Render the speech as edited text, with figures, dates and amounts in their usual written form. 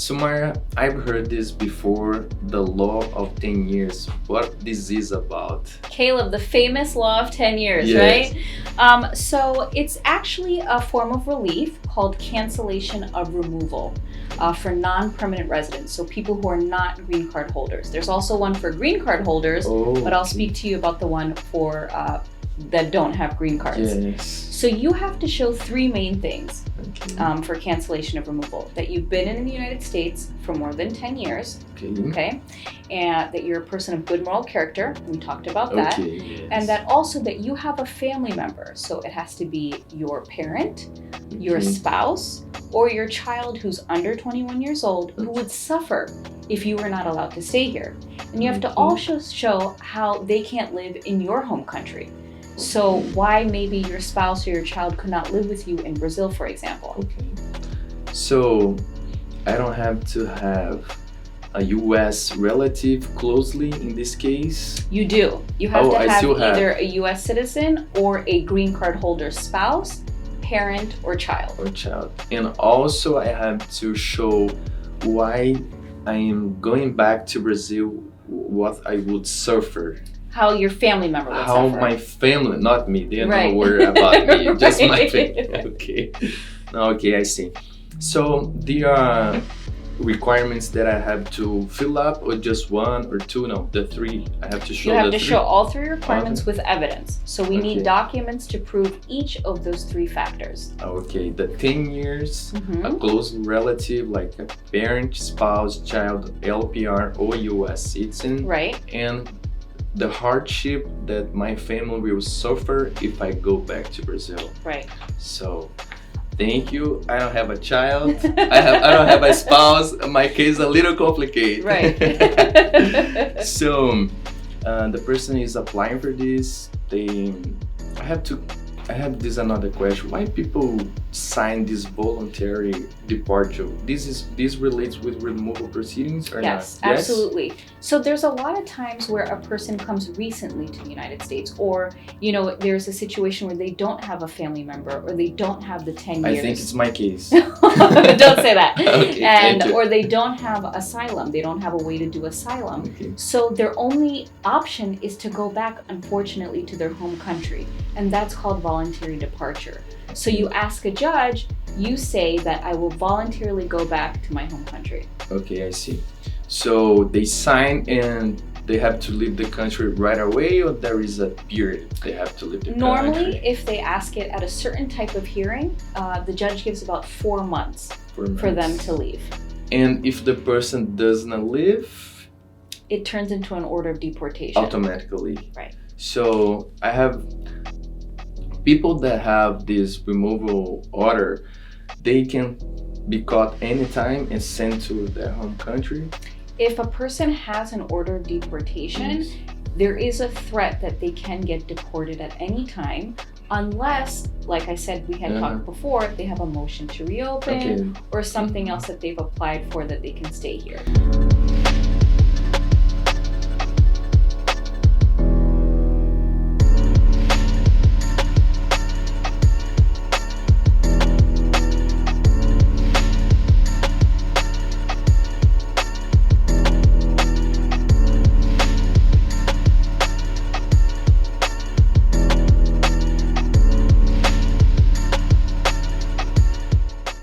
Sumaira, I've heard this before, the law of 10 years. What this is about? Caleb, the famous law of 10 years, Yes. right? So it's actually a form of relief called cancellation of removal for non-permanent residents, so people who are not green card holders. There's also one for green card holders, but I'll speak to you about the one for that don't have green cards. Yes. So you have to show three main things Okay. for cancellation of removal: that you've been in the United States for more than 10 years, okay, and that you're a person of good moral character. We talked about that. Okay, yes. And that also that you have a family member. So it has to be your parent, your Okay. spouse, or your child who's under 21 years old who would suffer if you were not allowed to stay here. And you have to Okay. also show how they can't live in your home country. So why maybe your spouse or your child could not live with you in Brazil, for example. Okay. So I don't have to have a U.S. relative closely in this case. You do. You have to I have still have- either a U.S. citizen or a green card holder spouse, parent, or child. Or child. And also I have to show why I am going back to Brazil, what I would suffer. How your family member would How suffer. my family, not me, they don't Right. worry about me, just my Right. family. Okay. Okay, I see. So there are requirements that I have to fill up, or just one or two? No, the three. I have to show You have the to three. show all three requirements Okay. with evidence. So we need Okay. documents to prove each of those three factors. Okay, the 10 years, Mhm. a close relative like a parent, spouse, child, LPR, or US citizen, Right? and the hardship that my family will suffer if I go back to Brazil. Right. So, thank you. I don't have a child. I don't have a spouse. My case is a little complicated. Right. So, the person is applying for this. I have this another question. Why people sign this voluntary departure? This relates with removal proceedings or Yes, not? absolutely. So there's a lot of times where a person comes recently to the United States, or there's a situation where they don't have a family member, or they don't have the 10 years. I think it's my case. Don't say that. Okay, And thank you. or they don't have asylum. They don't have a way to do asylum. Okay. So their only option is to go back, unfortunately, to their home country, and that's called voluntary departure. So you ask a judge, you say that I will voluntarily go back to my home country. Okay, I see. So they sign and they have to leave the country right away, or there is a period they have to leave the Normally, country? if they ask it at a certain type of hearing, the judge gives about 4 months for them to leave. And if the person doesn't leave, It turns into an order of deportation. automatically. Right. So I have people that have this removal order, they can be caught anytime and sent to their home country. If a person has an order of deportation, Yes. there is a threat that they can get deported at any time, unless, like I said, we had talked before, they have a motion to reopen Okay. or something else that they've applied for that they can stay here.